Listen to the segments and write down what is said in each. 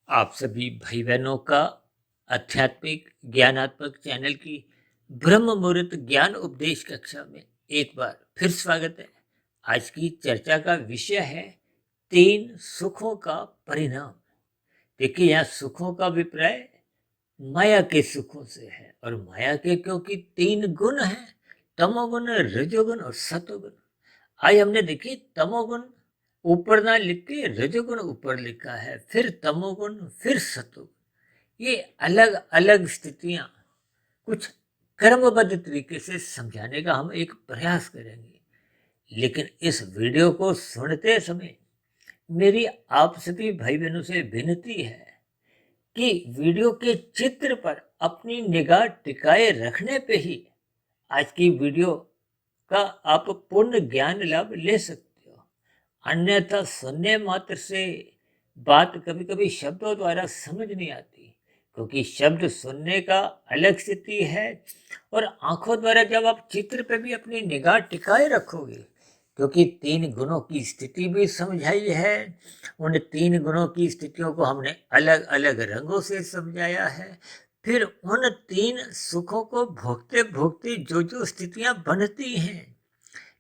आप सभी भाई बहनों का आध्यात्मिक ज्ञानात्मक चैनल की ब्रह्म मुहूर्त ज्ञान उपदेश कक्षा में एक बार फिर स्वागत है। आज की चर्चा का विषय है 3 सुखों का परिणाम। देखिए, यहाँ सुखों का अभिप्राय माया के सुखों से है, और माया के क्योंकि 3 गुण हैं, तमोगुण, रजोगुण और सतोगुण। आज हमने देखी तमोगुण ऊपर ना लिख के रजोगुण ऊपर लिखा है, फिर तमोगुण, फिर सतोगुण। ये अलग अलग स्थितियां कुछ क्रमबद्ध तरीके से समझाने का हम एक प्रयास करेंगे। लेकिन इस वीडियो को सुनते समय मेरी आप सभी भाई बहनों से विनती है कि वीडियो के चित्र पर अपनी निगाह टिकाए रखने पे ही आज की वीडियो का आप पूर्ण ज्ञान लाभ ले सकते हो। अन्यथा सुनने मात्र से बात कभी कभी शब्दों द्वारा समझ नहीं आती, क्योंकि शब्द सुनने का अलग स्थिति है, और आंखों द्वारा जब आप चित्र पे भी अपनी निगाह टिकाए रखोगे, क्योंकि 3 गुणों की स्थिति भी समझाई है। उन 3 गुणों की स्थितियों को हमने अलग अलग रंगों से समझाया है। फिर उन 3 सुखों को भोगते भोगते जो जो स्थितियां बनती हैं,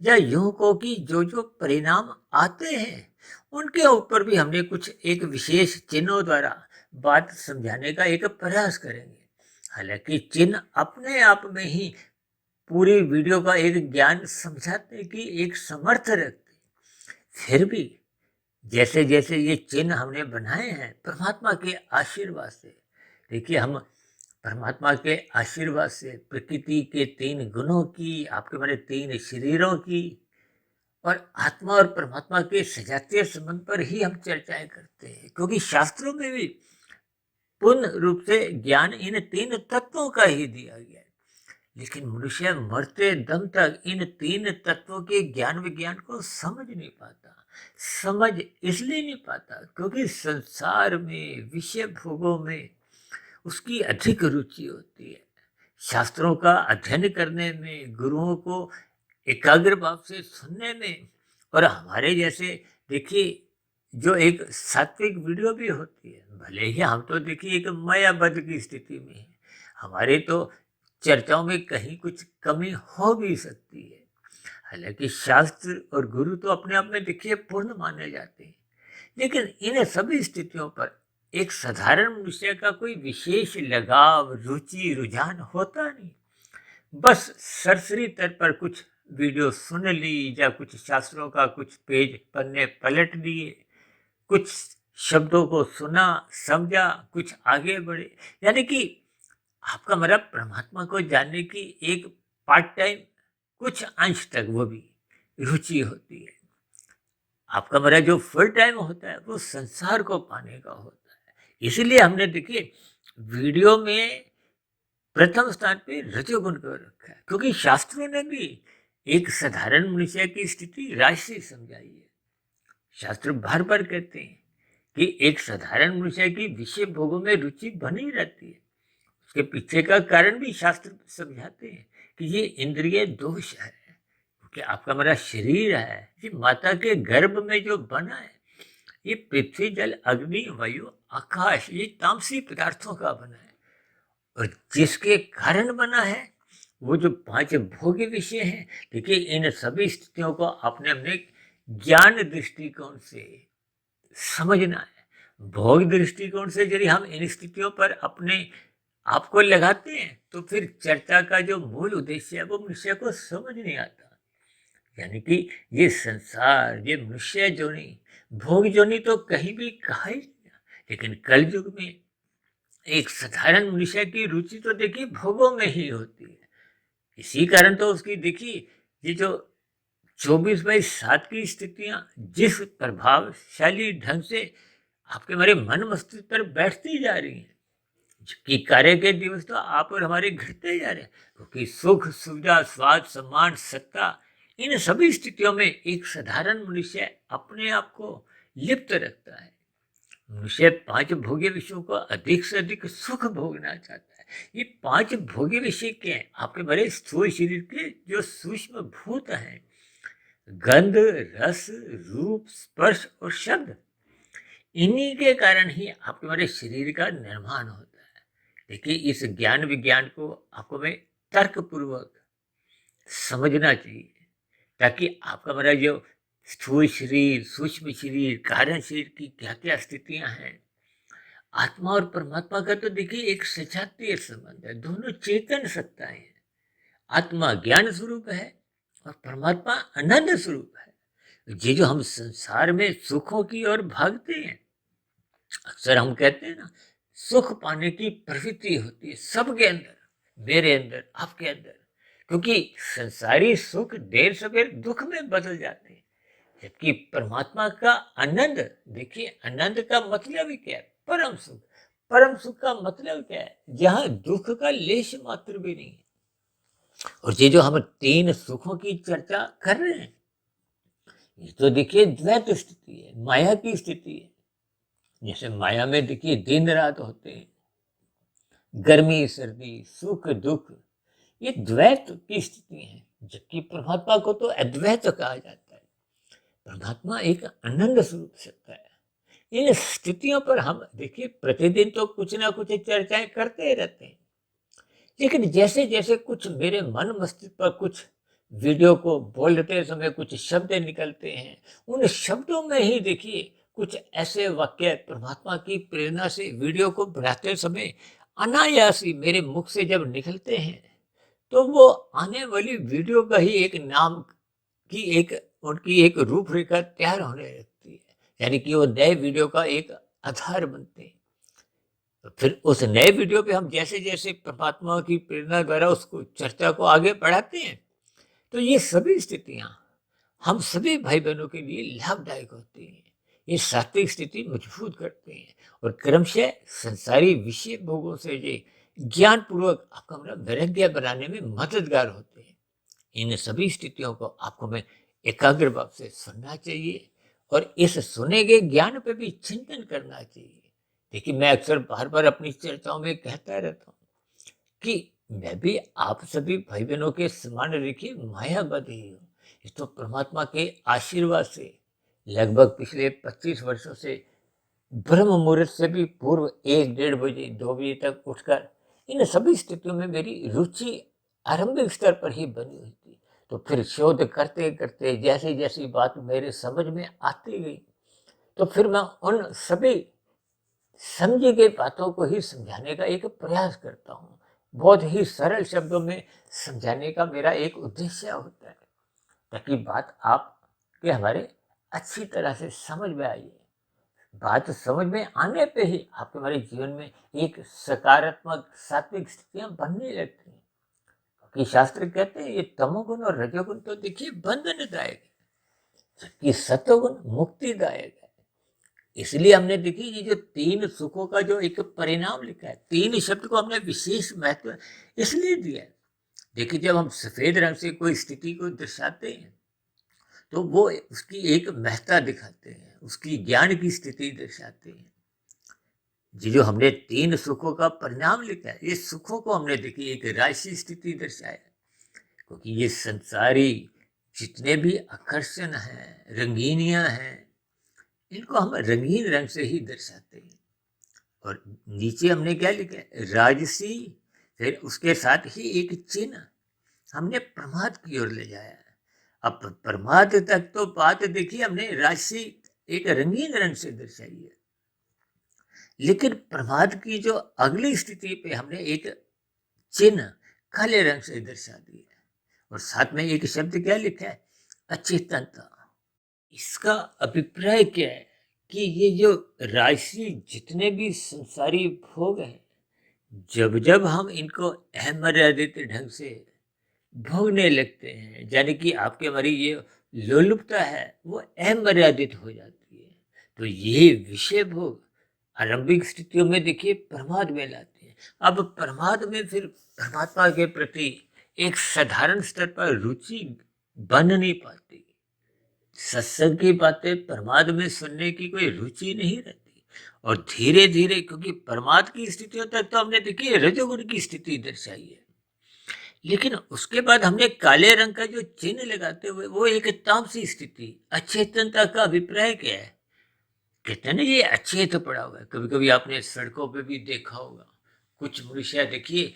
या यूं को कि जो जो परिणाम आते हैं, उनके ऊपर भी हमने कुछ एक विशेष चिन्हों द्वारा बात समझाने का एक प्रयास करेंगे। हालांकि चिन्ह अपने आप में ही पूरी वीडियो का एक ज्ञान समझाने की एक समर्थ रखते, फिर भी जैसे जैसे ये चिन्ह हमने बनाए हैं परमात्मा के आशीर्वाद से, देखिए हम परमात्मा के आशीर्वाद से प्रकृति के 3 गुणों की, आपके मेरे 3 शरीरों की, और आत्मा और परमात्मा के सजातीय संबंध पर ही हम चर्चाएं करते हैं, क्योंकि शास्त्रों में भी पूर्ण रूप से ज्ञान इन 3 तत्वों का ही दिया गया है। लेकिन मनुष्य मरते दम तक इन 3 तत्वों के ज्ञान विज्ञान को समझ नहीं पाता। समझ इसलिए नहीं पाता क्योंकि संसार में विषय भोगों में उसकी अधिक रुचि होती है। शास्त्रों का अध्ययन करने में, गुरुओं को एकाग्र भाव से सुनने में, और हमारे जैसे देखिए जो एक सात्विक वीडियो भी होती है, भले ही हम तो देखिए एक मायाबद्ध की स्थिति में है, हमारे तो चर्चाओं में कहीं कुछ कमी हो भी सकती है। हालांकि शास्त्र और गुरु तो अपने आप में देखिए पूर्ण माने जाते हैं, लेकिन इन सभी स्थितियों पर एक साधारण मनुष्य का कोई विशेष लगाव, रुचि, रुझान होता नहीं। बस सरसरी तौर पर कुछ वीडियो सुन ली, या कुछ शास्त्रों का कुछ पेज पन्ने पलट दिए, कुछ शब्दों को सुना, समझा, कुछ आगे बढ़े। यानी कि आपका मेरा परमात्मा को जानने की एक पार्ट टाइम कुछ अंश तक वो भी रुचि होती है। आपका मेरा जो फुल टाइम होता है वो संसार को पाने का होता है। इसीलिए हमने देखिए वीडियो में प्रथम स्थान पे रजोगुण को रखा है, क्योंकि शास्त्रों ने भी एक साधारण मनुष्य की स्थिति राशि समझाई है। शास्त्र बार बार कहते हैं कि एक साधारण मनुष्य की विषय भोगों में रुचि बनी रहती है। उसके पीछे का कारण भी शास्त्र समझाते हैं कि ये इंद्रिय दोष है, क्योंकि आपका मेरा शरीर है, ये माता के गर्भ में जो बना है, ये पृथ्वी, जल, अग्नि, वायु, आकाश, ये तामसी पदार्थों का बना है। और जिसके कारण बना है वो जो 5 भोग्य विषय हैं, देखिए इन सभी स्थितियों को आपने अपने ज्ञान दृष्टिकोण से समझना है। भोग दृष्टिकोण से यदि हम इन स्थितियों पर अपने आपको लगाते हैं तो फिर चर्चा का जो मूल उद्देश्य है वो मनुष्य को समझ नहीं आता। यानी कि ये संसार, ये मनुष्य जोनी, भोग जोनी तो कहीं भी कहा ही नहीं, लेकिन कल युग में एक साधारण मनुष्य की रुचि तो देखिए भोगों में ही होती है। इसी कारण तो उसकी देखिए ये जो 24/7 की स्थितियां जिस प्रभावशाली ढंग से आपके हमारे मन मस्तिष्क पर बैठती जा रही हैं, कि कार्य के दिवस तो आप और हमारे घटते जा रहे हैं, क्योंकि सुख, सुविधा, स्वाद, सम्मान, सत्ता, इन सभी स्थितियों में एक साधारण मनुष्य अपने आप को लिप्त रखता है। मनुष्य 5 भोग्य विषयों को अधिक से अधिक सुख भोगना चाहता है। ये 5 भोग्य विषय के हैं आपके बड़े स्थूल शरीर के जो सूक्ष्म भूत हैं, गंध, रस, रूप, स्पर्श और शब्द। इन्हीं के कारण ही आपके हमारे शरीर का निर्माण होता है। देखिए, इस ज्ञान विज्ञान को आपको मैं तर्क पूर्वक समझना चाहिए, ताकि आपका हमारा जो स्थूल शरीर, सूक्ष्म शरीर, कारण शरीर की क्या क्या स्थितियां हैं, आत्मा और परमात्मा का तो देखिए एक सजातीय संबंध है। दोनों चेतन सत्ताएं हैं। आत्मा ज्ञान स्वरूप है और परमात्मा आनंद स्वरूप है। ये जो हम संसार में सुखों की ओर भागते हैं, अक्सर हम कहते हैं ना, सुख पाने की प्रवृत्ति होती है सबके अंदर, मेरे अंदर, आपके अंदर, क्योंकि संसारी सुख देर सवेर दुख में बदल जाते हैं। जबकि परमात्मा का आनंद, देखिए आनंद का मतलब ही क्या है? परम सुख। परम सुख का मतलब क्या है? जहां दुख का लेश मात्र भी नहीं है। और ये जो हम तीन सुखों की चर्चा कर रहे हैं, ये तो देखिए द्वैत स्थिति है, माया की स्थिति है। जैसे माया में देखिए दिन रात होते हैं, गर्मी सर्दी, सुख दुख, ये द्वैत की स्थिति है। जबकि परमात्मा को तो अद्वैत कहा जाता है। परमात्मा एक आनंद स्वरूप सत्ता है। इन स्थितियों पर हम देखिए प्रतिदिन तो कुछ ना कुछ चर्चाएं करते ही रहते हैं, लेकिन जैसे जैसे कुछ मेरे मन मस्तिष्क पर कुछ वीडियो को बोलते समय कुछ शब्द निकलते हैं, उन शब्दों में ही देखिए कुछ ऐसे वाक्य परमात्मा की प्रेरणा से वीडियो को बनाते समय अनायास ही मेरे मुख से जब निकलते हैं, तो वो आने वाली वीडियो का ही एक नाम की एक उनकी एक रूपरेखा तैयार होने लगती है। यानी कि वो नए वीडियो का एक आधार बनते हैं। तो फिर उस नए वीडियो पे हम जैसे जैसे परमात्मा की प्रेरणा द्वारा उसको चर्चा को आगे बढ़ाते हैं, तो ये सभी स्थितियां हम सभी भाई बहनों के लिए लाभदायक होती हैं। ये सात्विक स्थिति मजबूत करते हैं और क्रमशः संसारी विषय भोगों से ये ज्ञान पूर्वक आपका मतलब वैराग्य बनाने में मददगार होते हैं। इन सभी स्थितियों को आपको मैं एकाग्र भाव से सुनना चाहिए और इस सुने गए ज्ञान पे भी चिंतन करना चाहिए। देखिए, मैं अक्सर बार बार अपनी चर्चाओं में कहता रहता हूँ कि मैं भी आप सभी भाई बहनों के समान देखिए मायावादी हूँ। ये तो परमात्मा के आशीर्वाद से लगभग पिछले 25 वर्षों से ब्रह्म मुहूर्त से भी पूर्व 1 डेढ़ बजे 2 बजे तक उठकर इन सभी स्थितियों में मेरी रुचि आरंभिक स्तर पर ही बनी हुई थी। तो फिर शोध करते करते जैसी जैसी बात मेरे समझ में आती गई, तो फिर मैं उन सभी समझी गई बातों को ही समझाने का एक प्रयास करता हूँ। बहुत ही सरल शब्दों में समझाने का मेरा एक उद्देश्य होता है, ताकि बात आपके हमारे अच्छी तरह से समझ में आइए। बात समझ में आने पे ही आपके हमारे जीवन में एक सकारात्मक सात्विक स्थितियां बनने लगती हैं। क्योंकि शास्त्र कहते हैं ये तमोगुण और रजोगुण तो देखिए बंधनदायक है, जबकि सत्वगुण मुक्तिदायक है। इसलिए हमने देखी ये जो तीन सुखों का जो एक परिणाम लिखा है, तीन शब्द को हमने विशेष महत्व इसलिए दिया है। देखिए, जब हम सफेद रंग से कोई स्थिति को दर्शाते हैं, तो वो उसकी एक महत्ता दिखाते हैं, उसकी ज्ञान की स्थिति दर्शाते हैं। ये जो हमने तीन सुखों का परिणाम लिखा है, ये सुखों को हमने देखी एक राशि स्थिति दर्शाया, क्योंकि ये संसारी जितने भी आकर्षण हैं, रंगीनियां हैं, इनको हम रंगीन रंग से ही दर्शाते हैं। और नीचे हमने क्या लिखा है? राजसी। फिर उसके साथ ही एक चिन्ह हमने प्रमाद की ओर ले जाया है। अब प्रमाद तक तो बात देखिए हमने राशि एक रंगीन रंग से दर्शाई है, लेकिन प्रमाद की जो अगली स्थिति पे हमने एक चिन्ह काले रंग से दर्शा दिया है। और साथ में एक शब्द क्या लिखा है? अचेतनता। इसका अभिप्राय क्या है कि ये जो राशि जितने भी संसारी भोग हैं, जब जब हम इनको अमर्यादित ढंग से भोगने लगते हैं, यानी कि आपके हमारी ये लोलुपता है वो अमर्यादित हो जाती है, तो ये विषय भोग आरंभिक स्थितियों में देखिए प्रमाद में लाते हैं। अब प्रमाद में फिर परमात्मा के प्रति एक साधारण स्तर पर रुचि बन नहीं पाती। सत्संग की बातें प्रमाद में सुनने की कोई रुचि नहीं रहती। और धीरे धीरे, क्योंकि प्रमाद की स्थितियों तक तो हमने देखिए रजोगुण की स्थिति दर्शाई है, लेकिन उसके बाद हमने काले रंग का जो चिन्ह लगाते हुए वो एक तामसी स्थिति, अचेतनता का अभिप्राय क्या है? कहते हैं ना ये अचेत पड़ा हुआ है। कभी कभी आपने सड़कों पे भी देखा होगा, कुछ मनुष्य देखिए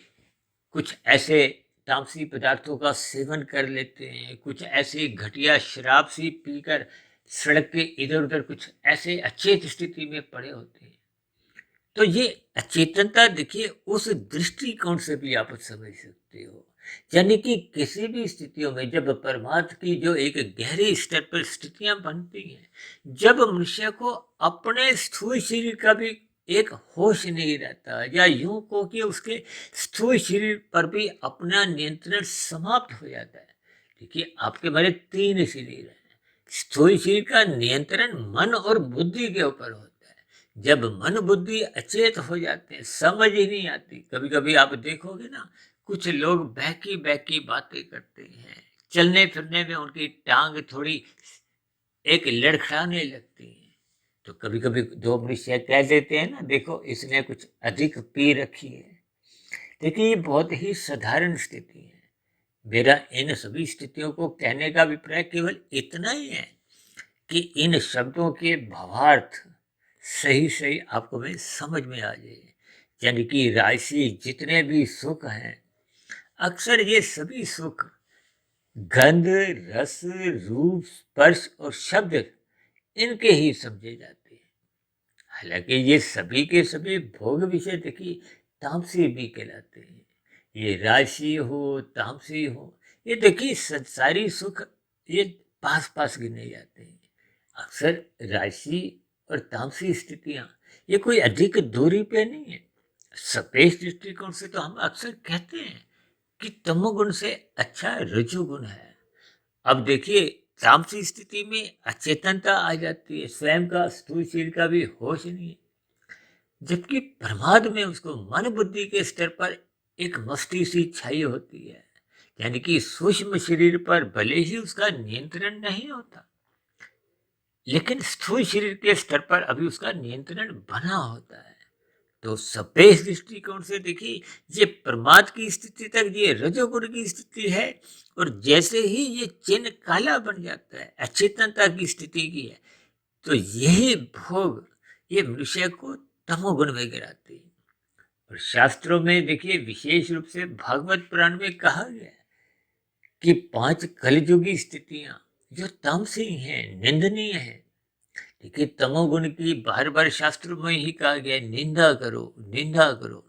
कुछ ऐसे तामसी पदार्थों का सेवन कर लेते हैं, कुछ ऐसे घटिया शराब सी पीकर सड़क के इधर उधर कुछ ऐसे अचेत स्थिति में पड़े होते हैं। तो ये अचेतनता देखिए उस दृष्टिकोण से भी आप समझ सकते हो, यानी कि किसी भी स्थितियों में जब परमात्मा की जो एक गहरे स्तर पर स्थितियां बनती हैं, जब मनुष्य को अपने स्थूल शरीर का भी एक होश नहीं रहता, या यूं को कि उसके स्थूल शरीर पर भी अपना नियंत्रण समाप्त हो जाता है। देखिए आपके हमारे 3 शरीर हैं। स्थूल शरीर का नियंत्रण मन और बुद्धि के ऊपर होता है। जब मन बुद्धि अचेत हो जाते हैं, समझ ही नहीं आती। कभी कभी आप देखोगे ना, कुछ लोग बहकी बहकी बातें करते हैं, चलने फिरने में उनकी टांग थोड़ी एक लड़खड़ाने लगती है। तो कभी कभी 2 मनुष्य कह देते हैं ना, देखो इसने कुछ अधिक पी रखी है। देखिए ये बहुत ही साधारण स्थिति है। मेरा इन सभी स्थितियों को कहने का अभिप्राय केवल इतना ही है कि इन शब्दों के भावार्थ सही सही आपको में समझ में आ जाए। यानी कि राशि जितने भी सुख हैं, अक्सर ये सभी सुख गंध, रस, रूप, स्पर्श और शब्द इनके ही समझे जाते हैं। हालांकि ये सभी के सभी भोग विषय देखिए तामसी भी कहलाते हैं। ये राशि हो, तामसी हो, ये देखिए संसारी सुख ये पास पास गिने जाते हैं। अक्सर राशि और तामसी स्थितियां ये कोई अधिक दूरी पे नहीं है। सपेश दृष्टिकोण से तो हम अक्सर कहते हैं कि तमोगुण से अच्छा रजोगुण है। अब देखिए तामसी स्थिति में अचेतनता आ जाती है, स्वयं का स्थूल शरीर का भी होश नहीं है। जबकि प्रमाद में उसको मन बुद्धि के स्तर पर एक मस्ती सी छाई होती है, यानी कि सूक्ष्म शरीर पर भले ही उसका नियंत्रण नहीं होता, लेकिन स्थूल शरीर के स्तर पर अभी उसका नियंत्रण बना होता है। तो सपेश दृष्टिकोण से देखिए ये प्रमाद की स्थिति तक ये रजोगुण की स्थिति है, और जैसे ही ये चिन्ह काला बन जाता है, अचेतनता की स्थिति की है, तो यही भोग ये मनुष्य को तमोगुण में गिराते हैं। और शास्त्रों में देखिए विशेष रूप से भागवत पुराण में कहा गया है कि 5 कलयुगी स्थितियां जो तामसी हैं, निंदनीय है। देखिए तमोगुण की बार बार शास्त्रों में ही कहा गया है, निंदा करो, निंदा करो।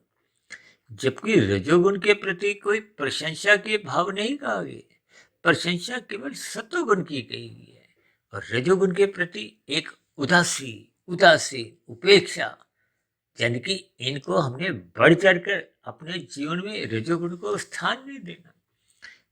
जबकि रजोगुण के प्रति कोई प्रशंसा के भाव नहीं कहा गया, प्रशंसा केवल सत्वगुण की कही गई है। और रजोगुण के प्रति एक उदासी, उपेक्षा, यानी कि इनको हमने बढ़ चढ़कर अपने जीवन में रजोगुण को स्थान नहीं देना,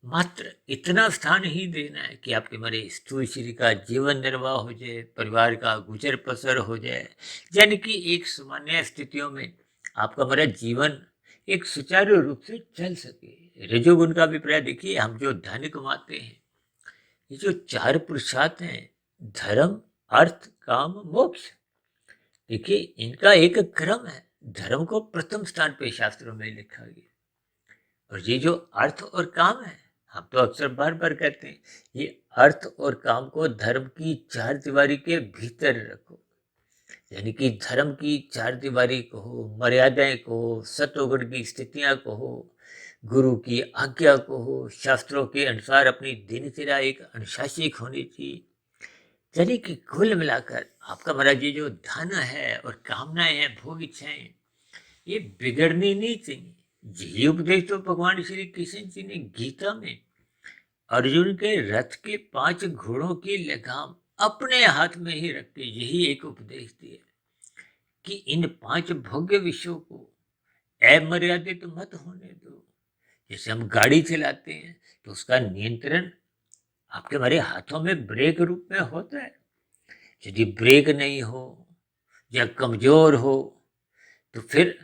मात्र इतना स्थान ही देना है कि आपके हमारे स्थूल शरीर का जीवन निर्वाह हो जाए, परिवार का गुजर बसर हो जाए, यानी कि एक सामान्य स्थितियों में आपका हमारा जीवन एक सुचारू रूप से चल सके। रजोगुण का अभिप्राय देखिए, हम जो धन कमाते हैं, ये जो 4 पुरुषार्थ हैं, धर्म, अर्थ, काम, मोक्ष, देखिए इनका एक क्रम है। धर्म को प्रथम स्थान पे शास्त्रों में लिखा गया, और ये जो अर्थ और काम है, हम तो अक्सर बार बार कहते हैं, ये अर्थ और काम को धर्म की 4 दीवारी के भीतर रखो। यानी कि धर्म की 4 दीवारी कहो, मर्यादाएं कहो, सत्वगुण की स्थितियां कहो, गुरु की आज्ञा कहो, शास्त्रों के अनुसार अपनी दिनचर्या एक अनुशासिक होनी चाहिए। यानी कि कुल मिलाकर आपका हमारा ये जो धन है और कामनाएं हैं, भोग इच्छाएं, ये बिगड़नी नहीं चाहिए। यही उपदेश तो भगवान श्री कृष्ण जी ने गीता में अर्जुन के रथ के 5 घोड़ों की लगाम अपने हाथ में ही रख के यही एक उपदेश दिया कि इन 5 भोग्य विषयों को अमर्यादित मत होने दो। जैसे हम गाड़ी चलाते हैं तो उसका नियंत्रण आपके हमारे हाथों में ब्रेक रूप में होता है। यदि ब्रेक नहीं हो या कमजोर हो तो फिर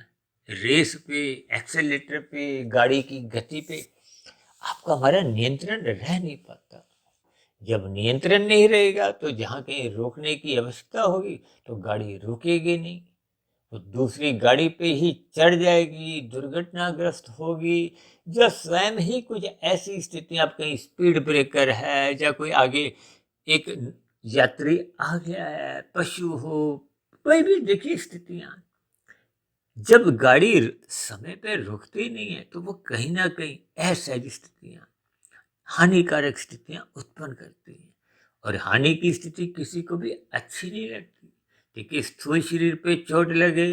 रेस पे, एक्सेलेरेटर पे, गाड़ी की गति पे आपका हमारा नियंत्रण रह नहीं पाता। जब नियंत्रण नहीं रहेगा तो जहाँ कहीं रोकने की आवश्यकता होगी तो गाड़ी रुकेगी नहीं, तो दूसरी गाड़ी पे ही चढ़ जाएगी, दुर्घटनाग्रस्त होगी। जो स्वयं ही कुछ ऐसी स्थिति, आप कहीं स्पीड ब्रेकर है या कोई आगे एक यात्री आ गया है, पशु हो, कोई भी देखिए स्थितियां, जब गाड़ी समय पे रुकती नहीं है तो वो कहीं ना कहीं असहज स्थितियां, हानिकारक स्थितियां उत्पन्न करती हैं। और हानि की स्थिति किसी को भी अच्छी नहीं लगती। देखिए स्थूल शरीर पे चोट लगे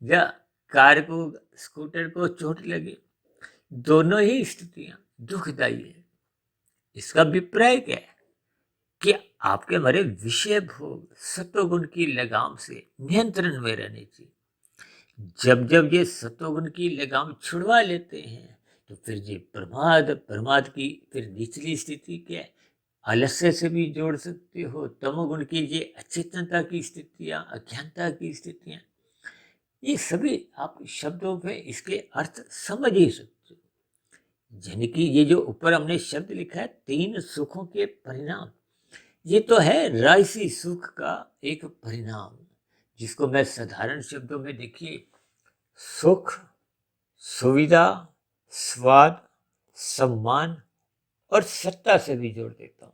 या कार को, स्कूटर को चोट लगे, दोनों ही स्थितियां दुखदायी है। इसका अभिप्राय क्या है कि आपके हमारे विषय भोग सत्वगुण की लगाम से नियंत्रण में रहने चाहिए। जब जब ये सत्वगुण की लगाम छुड़वा लेते हैं तो फिर ये प्रमाद, प्रमाद की फिर निचली स्थिति क्या है, आलस्य से भी जोड़ सकते हो। तमोगुण की ये अचेतनता की स्थितियां, अज्ञानता की स्थितियां, ये सभी आप शब्दों में इसके अर्थ समझ ही सकते हो। यानी कि ये जो ऊपर हमने शब्द लिखा है, 3 सुखों के परिणाम, ये तो है राजसी सुख का एक परिणाम, जिसको मैं साधारण शब्दों में देखिए सुख, सुविधा, स्वाद, सम्मान और सत्ता से भी जोड़ देता हूँ।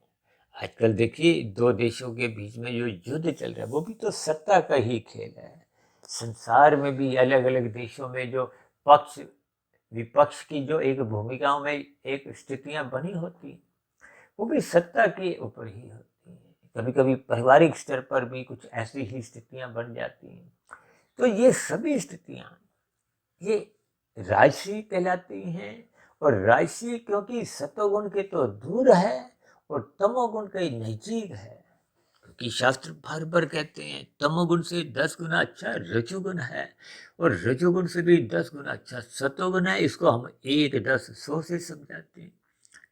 आजकल देखिए 2 देशों के बीच में जो युद्ध चल रहा है वो भी तो सत्ता का ही खेल है। संसार में भी अलग अलग देशों में जो पक्ष विपक्ष की जो एक भूमिकाओं में एक स्थितियां बनी होती हैं, वो भी सत्ता के ऊपर ही होती हैं। कभी कभी पारिवारिक स्तर पर भी कुछ ऐसी ही स्थितियां बन जाती हैं। तो ये सभी स्थितियां ये राजसी कहलाती हैं। और राजसी क्योंकि सतोगुण के तो दूर है और तमोगुण के नजदीक है। क्योंकि शास्त्र बार बार कहते हैं तमोगुण से 10 गुना अच्छा रजोगुण है, और रजोगुण से भी 10 गुना अच्छा सतोगुण है। इसको हम 1, 10, 100 से समझाते हैं।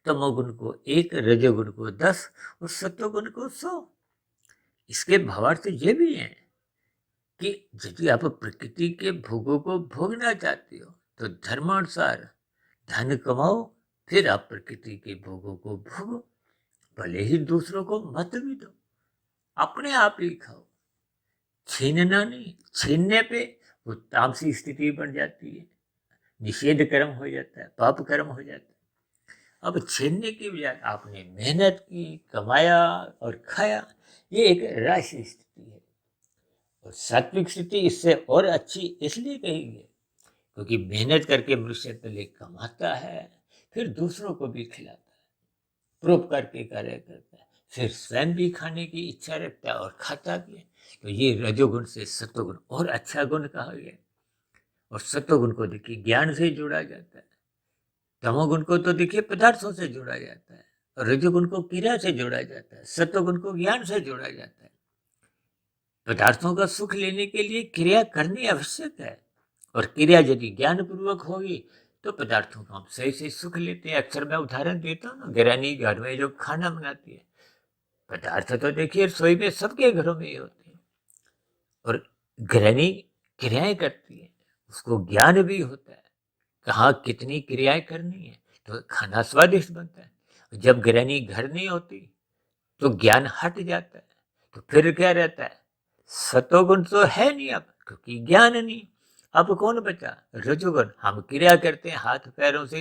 तमोगुण को 1, रजोगुण को 10 और सतोगुण को 100। इसके भावार्थ ये भी है कि यदि आप प्रकृति के भोगों को भोगना चाहते हो तो धर्मानुसार धन कमाओ, फिर आप प्रकृति के भोगों को भोगो। भले ही दूसरों को मत भी दो, अपने आप ही खाओ। छीनना नहीं, छीनने पे वो तामसी स्थिति बन जाती है, निषेध कर्म हो जाता है, पाप कर्म हो जाता है। अब छीनने की बजाय आपने मेहनत की, कमाया और खाया, ये एक राशि स्थिति है। और सात्विक स्थिति इससे और अच्छी इसलिए कही गई क्योंकि मेहनत करके मनुष्य पहले कमाता है, फिर दूसरों को भी खिलाता है, परोपकार के कार्य करता है, फिर स्वयं भी खाने की इच्छा रखता है और खाता भी है। तो ये रजोगुण से सत्वगुण और अच्छा गुण कहा गया। और सत्वगुण को देखिए ज्ञान से जोड़ा जाता है, तमोगुण को तो देखिए पदार्थों से जोड़ा जाता है, और रजोगुण को क्रिया से जोड़ा जाता है, सत्वगुण को ज्ञान से जोड़ा जाता है। पदार्थों का सुख लेने के लिए क्रिया करनी आवश्यक है, और क्रिया यदि ज्ञान पूर्वक होगी तो पदार्थों का हम सही से सुख लेते हैं। अक्सर मैं उदाहरण देता हूँ ना, गृहिणी घर में जो खाना बनाती है, पदार्थ तो देखिए रसोई में सबके घरों में ही होते हैं, और गृहिणी क्रियाएं करती है, उसको ज्ञान भी होता है कहाँ कितनी क्रियाएं करनी है, तो खाना स्वादिष्ट बनता है। जब गृहिणी घर नहीं होती तो ज्ञान हट जाता है, तो फिर क्या रहता है, सतोगुण तो है नहीं अब, क्योंकि ज्ञान नहीं। अब कौन बचा, रजोगुण। हम क्रिया करते हैं, हाथ पैरों से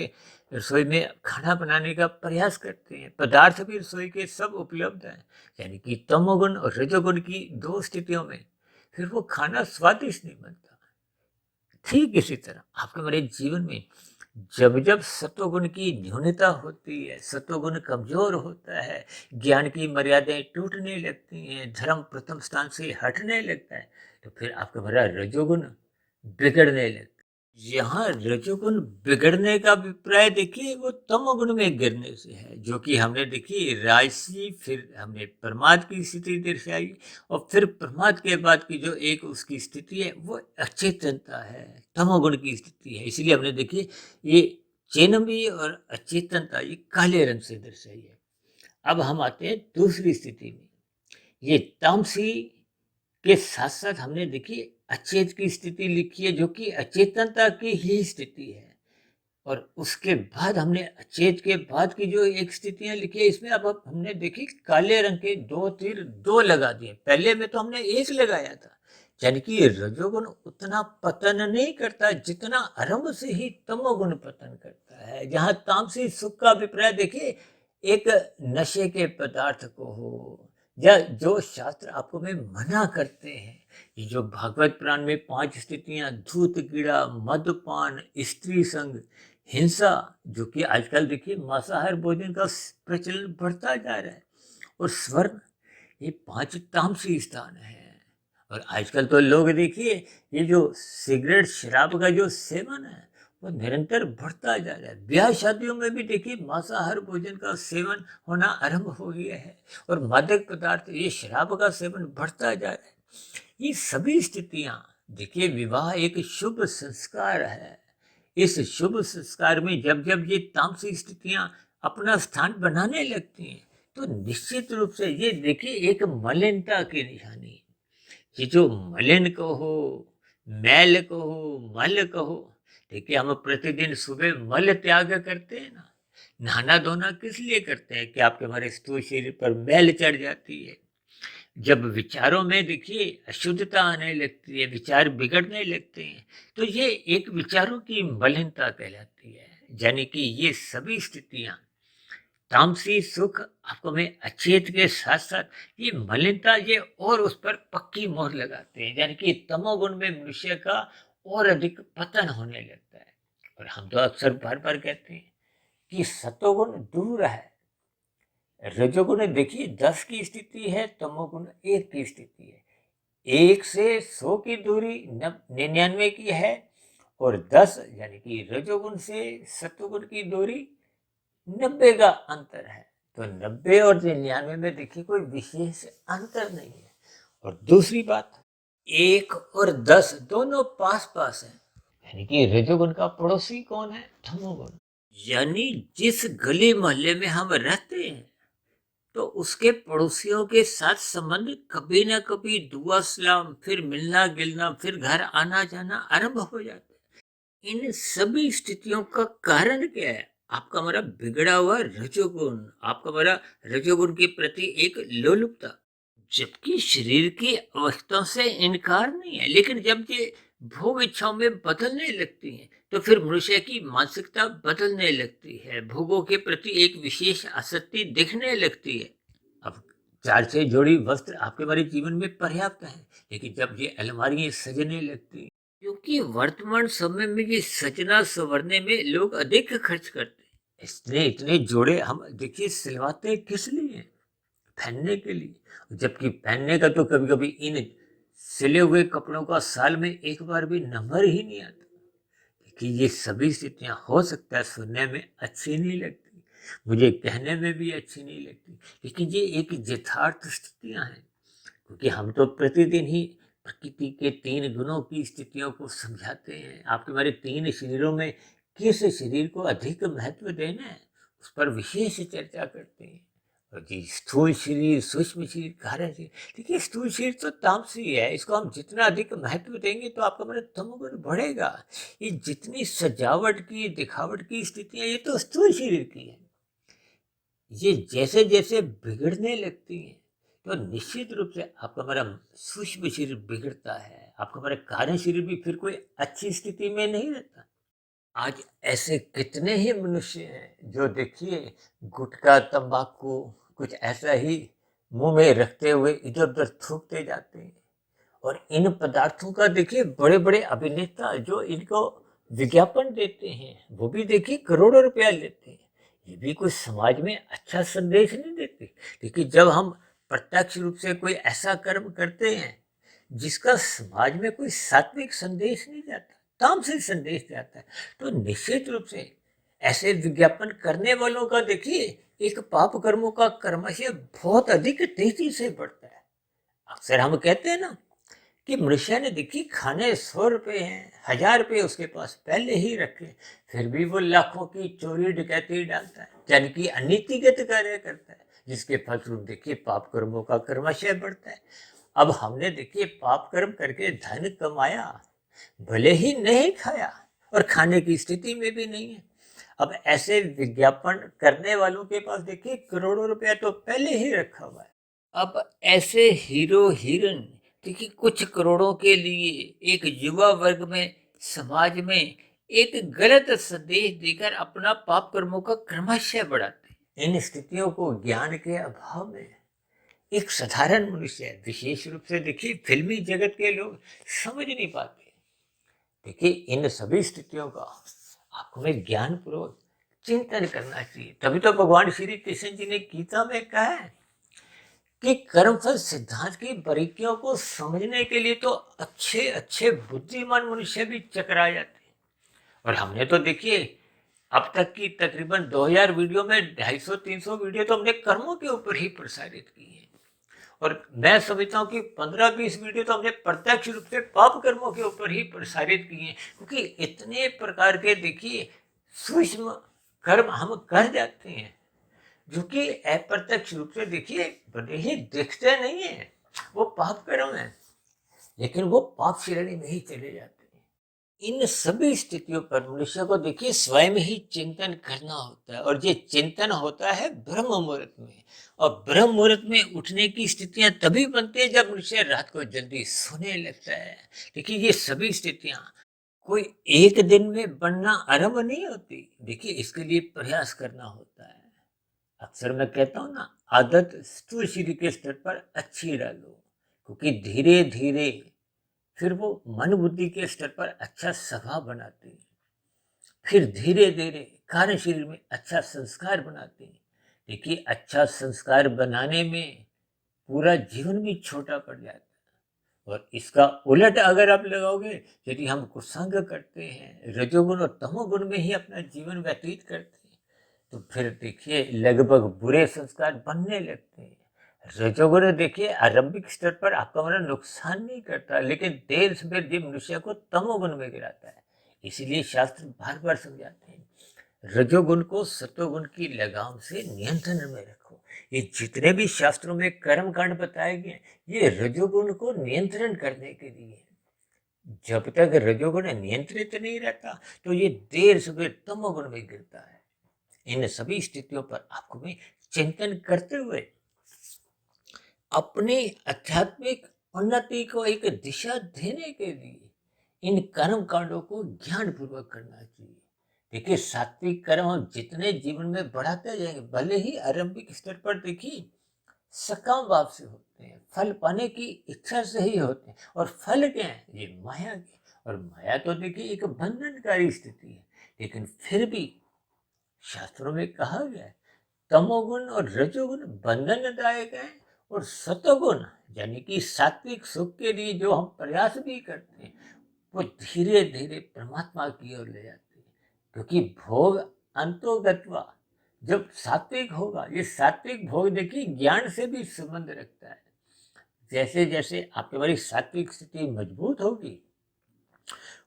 रसोई में खाना बनाने का प्रयास करते हैं, पदार्थ भी रसोई के सब उपलब्ध हैं। यानी कि तमोगुण और रजोगुण की 2 स्थितियों में फिर वो खाना स्वादिष्ट नहीं बनता। ठीक इसी तरह आपके हमारे जीवन में जब जब सत्वगुण की न्यूनता होती है, सत्वगुण कमजोर होता है, ज्ञान की मर्यादाएं टूटने लगती हैं, धर्म प्रथम स्थान से हटने लगता है, तो फिर आपका हमारा रजोगुण बिगड़ने लगता है। यहाँ रजोगुण बिगड़ने का अभिप्राय देखिए वो तमोगुण में गिरने से है, जो कि हमने देखी राजसी, फिर हमने प्रमाद की स्थिति दर्शाई, और फिर प्रमाद के बाद की जो एक उसकी स्थिति है वो अचेतनता है, तमोगुण की स्थिति है। इसलिए हमने देखी ये चेनमी और अचेतनता ये काले रंग से दर्शाई है। अब हम आते हैं दूसरी स्थिति में, ये तामसी के साथ साथ हमने देखी अचेत की स्थिति लिखी है, जो कि अचेतनता की ही स्थिति है। और उसके बाद हमने अचेत के बाद की जो एक स्थितियां लिखी है, इसमें अब हमने देखी काले रंग के 2 तीर 2 लगा दिए, पहले में तो हमने 1 लगाया था। यानी कि रजोगुण उतना पतन नहीं करता जितना आरंभ से ही तमोगुण पतन करता है। जहां तामसी सुख का अभिप्राय देखिए एक नशे के पदार्थ को हो, या जो शास्त्र आपको में मना करते हैं, ये जो भागवत पुराण में 5 स्थितियां, धूत कीड़ा, मदपान, स्त्री संग, हिंसा, जो कि आजकल देखिए मांसाहार भोजन का प्रचलन बढ़ता जा रहा है, और स्वर्ण, ये 5 तामसी स्थान है। और आजकल तो लोग देखिए ये जो सिगरेट शराब का जो सेवन है वो निरंतर बढ़ता जा रहा है। ब्याह शादियों में भी देखिए मांसाहार भोजन का सेवन होना आरंभ हो गया है, और मादक पदार्थ, ये शराब का सेवन बढ़ता जा रहा है। ये सभी स्थितियां देखिए, विवाह एक शुभ संस्कार है। इस शुभ संस्कार में जब जब ये तामसिक स्थितियां अपना स्थान बनाने लगती हैं तो निश्चित रूप से ये देखिए एक मलिनता की निशानी है। ये जो मलिन कहो, मैल कहो, मल कहो, देखिए हम प्रतिदिन सुबह मल त्याग करते हैं ना। नहाना धोना किस लिए करते हैं? कि आपके हमारे स्थूल शरीर पर मैल चढ़ जाती है। जब विचारों में देखिए अशुद्धता आने लगती है, विचार बिगड़ने लगते हैं, तो ये एक विचारों की मलिनता कहलाती है। यानी कि ये सभी स्थितियां, तामसी सुख आपको में अचेत के साथ साथ ये मलिनता, ये और उस पर पक्की मोहर लगाते हैं। यानी कि तमोगुण में मनुष्य का और अधिक पतन होने लगता है। और हम तो अक्सर बार बार कहते हैं कि सतोगुण दूर है, रजोगुण देखिए 10 की स्थिति है, तमोगुण 1 की स्थिति है। 1 से 100 की दूरी 99 की है, और 10 यानी कि रजोगुण से सतोगुण की दूरी 90 का अंतर है। तो 90 और 99 में देखिए कोई विशेष अंतर नहीं है। और दूसरी बात, 1 और 10 दोनों पास पास है, यानी कि रजोगुण का पड़ोसी कौन है? तमोगुण। यानी जिस गली मोहल्ले में हम रहते हैं तो उसके पड़ोसियों के साथ संबंध कभी ना कभी दुआ सलाम, फिर मिलना गिलना, फिर घर आना जाना आरंभ हो जाता है। इन सभी स्थितियों का कारण क्या है? आपका हमारा बिगड़ा हुआ रजोगुण, आपका हमारा रजोगुण के प्रति एक लोलुपता। जबकि शरीर की अवस्थाओं से इनकार नहीं है, लेकिन जब ये भोग इच्छाओं में बदलने लगती हैं तो फिर मनुष्य की मानसिकता बदलने लगती है, भोगों के प्रति एक विशेष आसक्ति दिखने लगती है। अब 4 से जोड़ी वस्त्र आपके हमारे जीवन में पर्याप्त है, लेकिन जब ये अलमारियां सजने लगती हैं, क्योंकि वर्तमान समय में ये सजना संवरने में लोग अधिक खर्च करते हैं। इतने इतने जोड़े हम देखिए सिलवाते किस लिए? पहनने के लिए। जबकि पहनने का तो कभी कभी इन सिले हुए कपड़ों का साल में एक बार भी नंबर ही नहीं आता। कि ये सभी स्थितियां हो सकता है सुनने में अच्छी नहीं लगती, मुझे कहने में भी अच्छी नहीं लगती, लेकिन ये एक यथार्थ स्थितियां हैं। क्योंकि हम तो प्रतिदिन ही प्रकृति के 3 गुणों की स्थितियों को समझाते हैं। आपके हमारे 3 शरीरों में किस शरीर को अधिक महत्व देना है उस पर विशेष चर्चा करते हैं। और जी स्थूल शरीर, सूक्ष्म शरीर, कारण शरीर, देखिए स्थूल शरीर तो तामसी है, इसको हम जितना अधिक महत्व देंगे तो आपका हमारा तमोगुण बढ़ेगा। ये जितनी सजावट की, दिखावट की स्थितियां, ये तो स्थूल शरीर की है। ये जैसे जैसे बिगड़ने लगती हैं तो निश्चित रूप से आपका हमारा सूक्ष्म शरीर बिगड़ता है, आपका हमारा कारण शरीर भी फिर कोई अच्छी स्थिति में नहीं रहता। आज ऐसे कितने ही मनुष्य हैं जो देखिए गुटखा, तंबाकू, कुछ ऐसा ही मुंह में रखते हुए इधर उधर थूकते जाते हैं। और इन पदार्थों का देखिए बड़े बड़े अभिनेता जो इनको विज्ञापन देते हैं वो भी देखिए करोड़ों रुपया लेते हैं। ये भी कुछ समाज में अच्छा संदेश नहीं देते। क्योंकि जब हम प्रत्यक्ष रूप से कोई ऐसा कर्म करते हैं जिसका समाज में कोई सात्विक संदेश नहीं जाता, तामसिक संदेश जाता है, तो निश्चित रूप से ऐसे विज्ञापन करने वालों का देखिए एक पाप कर्मों का कर्मशय बहुत अधिक तेजी से बढ़ता है। अक्सर हम कहते हैं ना कि मनुष्य ने देखी खाने 100 रुपये हैं, 1000 रुपये उसके पास पहले ही रखे, फिर भी वो लाखों की चोरी डकैती डालता है, यानी कि अनीतिगत कार्य करता है, जिसके फलस्वरूप देखिए पाप कर्मों का कर्मशय बढ़ता है। अब हमने देखिए पाप कर्म करके धन कमाया, भले ही नहीं खाया और खाने की स्थिति में भी नहीं है। अब ऐसे विज्ञापन करने वालों के पास देखिए करोड़ों रुपया तो पहले ही रखा हुआ है। अब ऐसे हीरो हीरोइन देखिए कुछ करोड़ों के लिए एक युवा वर्ग में, समाज में एक गलत संदेश देकर अपना पाप कर्मों का क्रमशः बढ़ाते हैं। इन स्थितियों को ज्ञान के अभाव में एक साधारण मनुष्य है। विशेष रूप से देखिए फिल्मी जगत के लोग समझ नहीं पाते। देखिए इन सभी स्थितियों का आपको में ज्ञान पूर्वक चिंतन करना चाहिए। तभी तो भगवान श्री कृष्ण जी ने गीता में कहा है कि कर्मफल सिद्धांत की बारीकियों को समझने के लिए तो अच्छे अच्छे बुद्धिमान मनुष्य भी चकरा जाते हैं। और हमने तो देखिए अब तक की तकरीबन 2000 वीडियो में 250-300 वीडियो तो हमने कर्मों के ऊपर ही प्रसारित की है। और मैं समझता हूँ कि 15-20 वीडियो तो हमने प्रत्यक्ष रूप से पाप कर्मों के ऊपर ही प्रसारित किए हैं, क्योंकि इतने प्रकार के देखिए सूक्ष्म कर्म हम कर जाते हैं जो कि अप्रत्यक्ष रूप से देखिए भले ही दिखते नहीं है, वो पाप कर्म है, लेकिन वो पाप श्रेणी में ही चले जाते हैं। इन सभी स्थितियों पर मनुष्य को देखिए स्वयं ही चिंतन करना होता है, और ये चिंतन होता है ब्रह्म मुहूर्त में। और ब्रह्म मुहूर्त में उठने की स्थितियां तभी बनती है जब मनुष्य रात को जल्दी सोने लगता है। देखिए ये सभी स्थितियां कोई एक दिन में बनना आरंभ नहीं होती। देखिए इसके लिए प्रयास करना होता है। अक्सर मैं कहता हूँ ना, आदत स्थूल शरीर के स्तर पर अच्छी डालो, क्योंकि धीरे धीरे फिर वो मन बुद्धि के स्तर पर अच्छा स्वभाव बनाती है। फिर धीरे धीरे कार्य शरीर में अच्छा संस्कार बनाती है। देखिए अच्छा संस्कार बनाने में पूरा जीवन भी छोटा पड़ जाता है। और इसका उलट अगर आप लगाओगे, यदि हम कुसंग करते हैं, रजोगुण और तमोगुण में ही अपना जीवन व्यतीत करते हैं, तो फिर देखिए लगभग बुरे संस्कार बनने लगते हैं। रजोगुण देखिए आरंभिक स्तर पर आपका मन नुकसान नहीं करता, लेकिन देर सवेर ये मनुष्य को तमोगुण में गिराता है। इसीलिए शास्त्र बार बार समझाते हैं, रजोगुण को सतोगुण की लगाम से नियंत्रण में रखो। ये जितने भी शास्त्रों में कर्म कांड बताए गए, ये रजोगुण को नियंत्रण करने के लिए। जब तक रजोगुण नियंत्रित नहीं रहता, तो ये देर सवेर तमोगुण में गिरता है। इन सभी स्थितियों पर आपको भी चिंतन करते हुए अपनी आध्यात्मिक उन्नति को एक दिशा देने के लिए इन कर्म कांडों को ज्ञान पूर्वक करना चाहिए। देखिए सात्विक कर्म हम जितने जीवन में बढ़ाते जाएंगे, भले ही आरंभिक स्तर पर देखिए सकाम भाव से होते हैं, फल पाने की इच्छा से ही होते हैं। और फल क्या है? ये माया की। और माया तो देखिए एक बंधनकारी स्थिति है, लेकिन फिर भी शास्त्रों में कहा गया है तमोगुण और रजोगुण बंधनदायक है, और सतोगुण यानी कि सात्विक सुख के लिए जो हम प्रयास भी करते हैं, वो धीरे धीरे परमात्मा की ओर ले जाते हैं। क्योंकि भोग अंतोगत्वा जब सात्विक होगा, ये सात्विक भोग देखिए ज्ञान से भी संबंध रखता है। जैसे जैसे आपकी हमारी सात्विक स्थिति मजबूत होगी,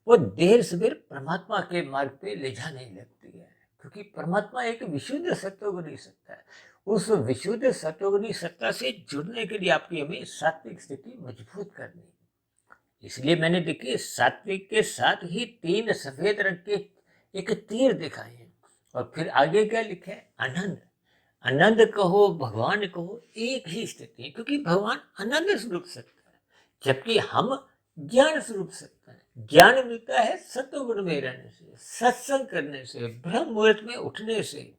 वो देर सवेर परमात्मा के मार्ग पे ले जाने लगती है। क्योंकि परमात्मा एक विशुद्ध सत्वगुणी सत्ता है। उस विशुद्ध सत्वगुणी सत्ता से जुड़ने के लिए आपकी हमें सात्विक स्थिति मजबूत करनी है। इसलिए मैंने देखिए सात्विक के साथ ही 3 सफेद रंग के एक तीर दिखाए हैं, और फिर आगे क्या लिखा है? आनंद। आनंद कहो भगवान कहो, एक ही स्थिति है, क्योंकि भगवान आनंद स्वरूप सत्ता है, जबकि हम ज्ञान स्वरूप सत्ता है। ज्ञान मिलता है सत्वगुण में रहने से, सत्संग करने से, ब्रह्म मुहूर्त में उठने से,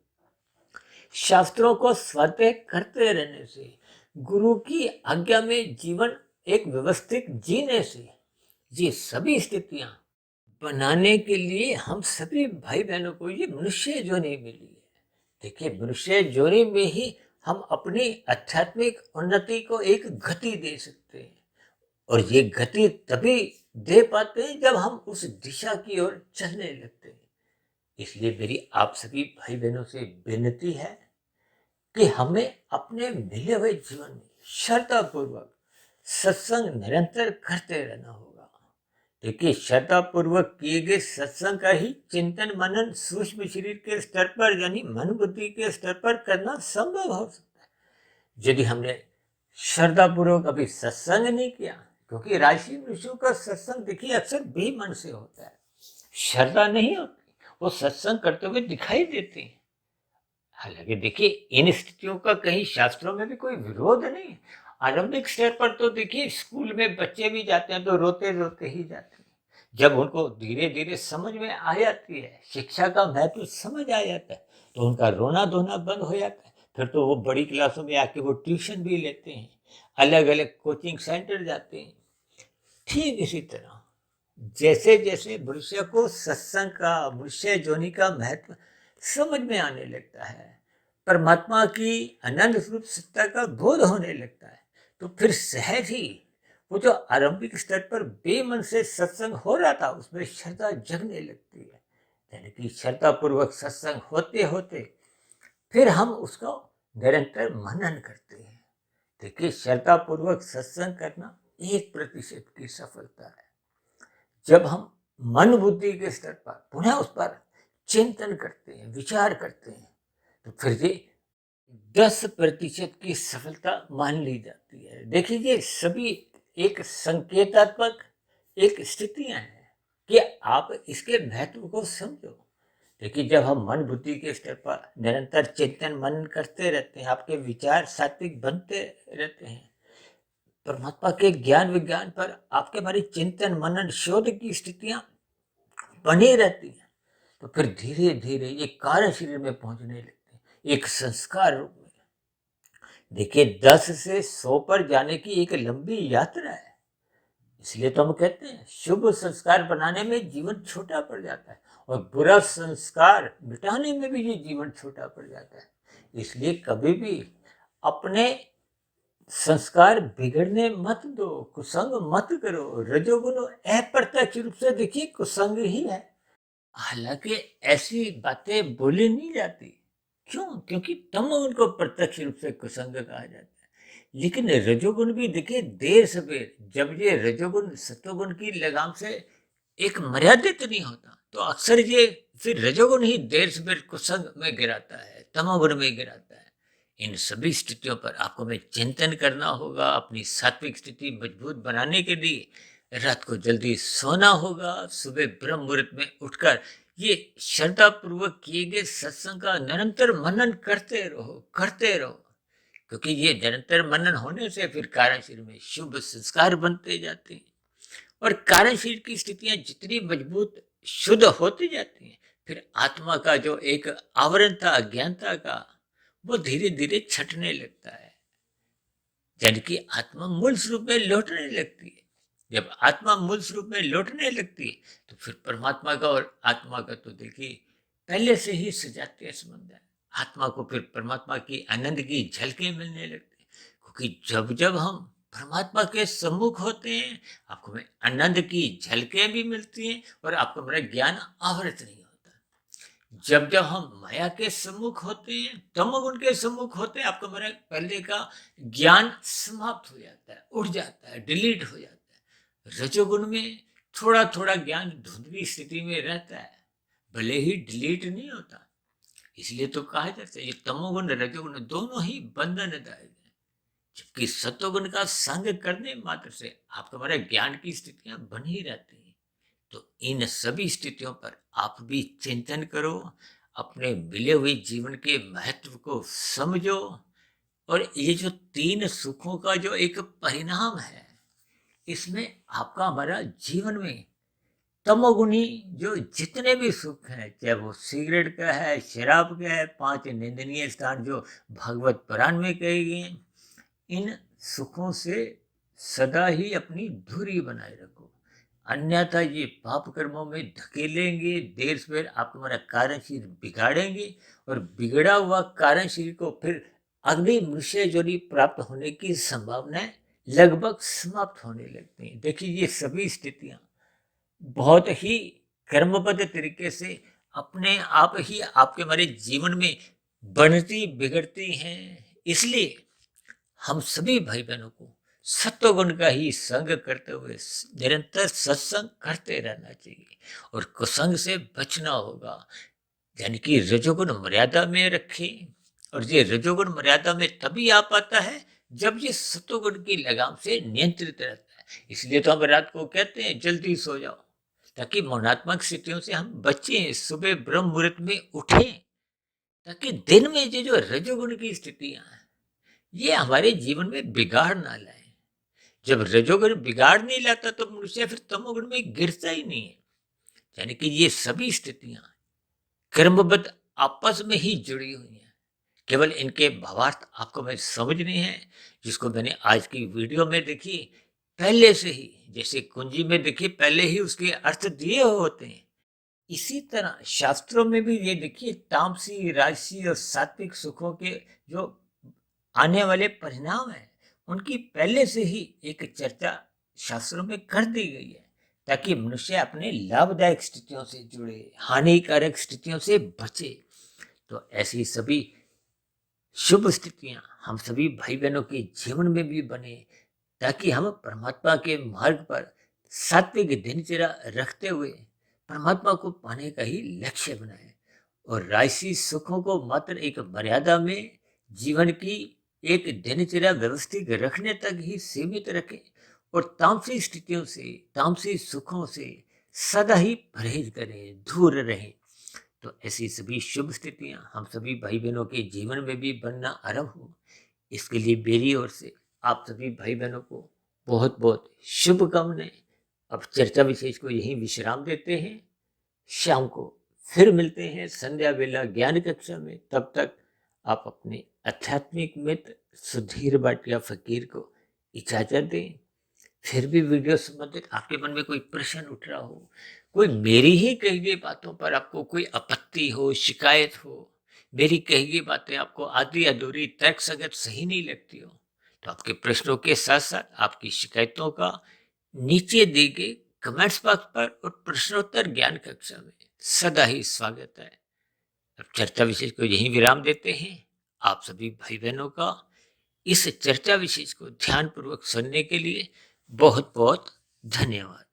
शास्त्रों को स्वाध्याय करते रहने से, गुरु की आज्ञा में जीवन एक व्यवस्थित जीने से। ये सभी स्थितियां बनाने के लिए हम सभी भाई बहनों को ये मनुष्य जोनी मिली है। देखिए मनुष्य जोनी में ही हम अपनी आध्यात्मिक उन्नति को एक गति दे सकते हैं, और ये गति तभी दे पाते हैं जब हम उस दिशा की ओर चलने लगते हैं। इसलिए मेरी आप सभी भाई बहनों से विनती है कि हमें अपने मिले हुए जीवन में श्रद्धापूर्वक सत्संग निरंतर करते रहना होगा। देखिए श्रद्धापूर्वक किए गए सत्संग का ही चिंतन मनन सूक्ष्म शरीर के स्तर पर यानी मन बुद्धि के स्तर पर करना संभव हो सकता है। यदि हमने श्रद्धापूर्वक अभी सत्संग नहीं किया, क्योंकि राशि मनुष्यों का सत्संग देखिए अक्सर बेमन से होता है, श्रद्धा नहीं होती, वो सत्संग करते हुए दिखाई देते हैं। हालांकि देखिए इन स्थितियों का कहीं शास्त्रों में भी कोई विरोध नहीं है। आरंभिक स्तर पर तो देखिए स्कूल में बच्चे भी जाते हैं तो रोते रोते ही जाते हैं। जब उनको धीरे धीरे समझ में आ जाती है, शिक्षा का महत्व समझ आ जाता है, तो उनका रोना धोना बंद हो जाता है। फिर तो वो बड़ी क्लासों में आके वो ट्यूशन भी लेते हैं, अलग अलग कोचिंग सेंटर जाते हैं। ठीक इसी तरह जैसे जैसे मनुष्य को सत्संग का, मनुष्य जोनि का महत्व समझ में आने लगता है, परमात्मा की अनंत स्वरूप सत्ता का बोध होने लगता है, तो फिर सहज ही वो जो आरंभिक स्तर पर बेमन से सत्संग हो रहा था उसमें श्रद्धा जगने लगती है। यानी कि श्रद्धा पूर्वक सत्संग होते होते फिर हम उसको निरंतर मनन करते हैं। देखिए, श्रद्धा पूर्वक सत्संग करना 1% की सफलता है। जब हम मन बुद्धि के स्तर पर पुनः उस पर चिंतन करते हैं, विचार करते हैं, तो फिर ये 10% की सफलता मान ली जाती है। देखिए, ये सभी एक संकेतात्मक एक स्थितियां हैं कि आप इसके महत्व को समझो। देखिए, जब हम मन बुद्धि के स्तर पर निरंतर चिंतन मनन करते रहते हैं, आपके विचार सात्विक बनते रहते हैं, परमात्मा के ज्ञान विज्ञान पर आपके हमारी चिंतन मनन शोध की स्थितियां बनी रहती हैं, तो फिर धीरे धीरे ये कार्य शरीर में पहुंचने लगते हैं, एक संस्कार रूप में। देखिए, 10 से 100 पर जाने की एक लंबी यात्रा है। इसलिए तो हम कहते हैं शुभ संस्कार बनाने में जीवन छोटा पड़ जाता है और बुरा संस्कार मिटाने में भी ये जीवन छोटा पड़ जाता है। इसलिए कभी भी अपने संस्कार बिगड़ने मत दो, कुसंग मत करो। रजोगुण अप्रत्यक्ष रूप से देखिए कुसंग ही है। हालांकि ऐसी बातें बोली नहीं जाती। क्यों? क्योंकि तमोगुण को प्रत्यक्ष रूप से कुसंग कहा जाता है। लेकिन रजोगुण भी देखिए देर सवेर, जब ये रजोगुण सत्वगुण की लगाम से एक मर्यादित नहीं होता, तो अक्सर ये फिर रजोगुण ही देर सवेर कुसंग में गिराता है, तमोगुण में गिराता है। इन सभी स्थितियों पर आपको में चिंतन करना होगा। अपनी सात्विक स्थिति मजबूत बनाने के लिए रात को जल्दी सोना होगा, सुबह ब्रह्म मुहूर्त में उठकर ये श्रद्धा पूर्वक किए गए सत्संग का निरंतर मनन करते रहो, क्योंकि ये निरंतर मनन होने से फिर कारण शरीर में शुभ संस्कार बनते जाते हैं और कारण शरीर की स्थितियां जितनी मजबूत शुद्ध होती जाती हैं, फिर आत्मा का जो एक आवरण था अज्ञानता का, वो धीरे धीरे छटने लगता है। यानी कि आत्मा मूल स्वरूप में लौटने लगती है। जब आत्मा मूल स्वरूप में लौटने लगती है, तो फिर परमात्मा का और आत्मा का तो देखिए पहले से ही सजातीय संबंध है। आत्मा को फिर परमात्मा की आनंद की झलकें मिलने लगती है, क्योंकि जब जब हम परमात्मा के सम्मुख होते हैं, आपको में आनंद की झलकें भी मिलती हैं और आपको मेरा ज्ञान आवृत नहीं होता। जब जब हम माया के सम्मुख होते हैं, तमोगुण के सम्मुख होते हैं, आपका मेरा पहले का ज्ञान समाप्त हो जाता है, उड़ जाता है, डिलीट हो जाता है। रजोगुण में थोड़ा थोड़ा ज्ञान धुंधली स्थिति में रहता है, भले ही डिलीट नहीं होता। इसलिए तो कहा जाता है ये तमोगुण रजोगुण दोनों ही बंधनदायक है, जबकि सत्वगुण का संग करने मात्र से आपका हमारा ज्ञान की स्थितियां बनी रहती हैं। तो इन सभी स्थितियों पर आप भी चिंतन करो, अपने मिले हुए जीवन के महत्व को समझो और ये जो 3 सुखों का जो एक परिणाम है, इसमें आपका हमारा जीवन में तमोगुणी जो जितने भी सुख हैं, चाहे वो सिगरेट का है, शराब का है, 5 निंदनीय स्थान जो भगवत पुराण में कहे गए हैं, इन सुखों से सदा ही अपनी दूरी बनाए रखो, अन्यथा ये पाप कर्मों में धकेलेंगे। देर सवेर आप तुम्हारा कार्यशील बिगाड़ेंगे और बिगड़ा हुआ कार्यशील को फिर अगली मनुष्य जोनी प्राप्त होने की संभावनाएं लगभग समाप्त होने लगती हैं। देखिए, ये सभी स्थितियां बहुत ही कर्मबद्ध तरीके से अपने आप ही आपके हमारे जीवन में बनती बिगड़ती हैं। इसलिए हम सभी भाई बहनों को सत्वगुण का ही संग करते हुए निरंतर सत्संग करते रहना चाहिए और कुसंग से बचना होगा। यानी कि रजोगुण मर्यादा में रखें, और ये रजोगुण मर्यादा में तभी आ पाता है जब ये सत्वगुण की लगाम से नियंत्रित रहता है। इसलिए तो हम रात को कहते हैं जल्दी सो जाओ, ताकि मौनात्मक स्थितियों से हम बचें, सुबह ब्रह्म मुहूर्त में उठें, ताकि दिन में ये जो रजोगुण की स्थितियां हैं ये हमारे जीवन में बिगाड़ ना लाए। जब रजोगुण बिगाड़ नहीं लाता तो मनुष्य फिर तमोगुण में गिरता ही नहीं है। यानी कि ये सभी स्थितियां कर्मबद्ध आपस में ही जुड़ी हुई हैं। केवल इनके भावार्थ आपको मैं समझने हैं, जिसको मैंने आज की वीडियो में देखी पहले से ही, जैसे कुंजी में देखिए पहले ही उसके अर्थ दिए हुए होते हैं, इसी तरह शास्त्रों में भी ये देखिए तामसी, राजसी और सात्विक सुखों के जो आने वाले परिणाम हैं, उनकी पहले से ही एक चर्चा शास्त्रों में कर दी गई है, ताकि मनुष्य अपने लाभदायक स्थितियों से जुड़े, हानिकारक स्थितियों से बचे। तो ऐसी सभी शुभ स्थितियां हम सभी भाई बहनों के जीवन में भी बने, ताकि हम परमात्मा के मार्ग पर सात्विक दिनचर्या रखते हुए परमात्मा को पाने का ही लक्ष्य बनाए, और राजसी सुखों को मात्र एक मर्यादा में जीवन की एक दिनचर्या व्यवस्थित रखने तक ही सीमित रखें, और तामसी स्थितियों से, तामसी सुखों से सदा ही परहेज करें, दूर रहें। तो ऐसी सभी शुभ स्थितियां हम सभी भाई बहनों के जीवन में भी बनना आरंभ हो, इसके लिए मेरी ओर से आप सभी भाई बहनों को बहुत बहुत शुभकामनाएं। अब चर्चा विशेष को यहीं विश्राम देते हैं। शाम को फिर मिलते हैं संध्या वेला ज्ञान कक्षा में। तब तक आप अपने आध्यात्मिक मित्र सुधीर भाटिया फकीर को इजाजत दें। फिर भी वीडियो संबंधित आपके मन में कोई प्रश्न उठ रहा हो, कोई मेरी ही कही गई बातों पर आपको कोई आपत्ति हो, शिकायत हो, मेरी कही गई बातें आपको आधी अधूरी, तर्क संगत सही नहीं लगती हो, तो आपके प्रश्नों के साथ साथ आपकी शिकायतों का नीचे दी गई कमेंट्स बॉक्स पर और प्रश्नोत्तर ज्ञान कक्षा में सदा ही स्वागत है। अब चर्चा विशेष को यहीं विराम देते हैं। आप सभी भाई बहनों का इस चर्चा विशेष को ध्यानपूर्वक सुनने के लिए बहुत बहुत धन्यवाद।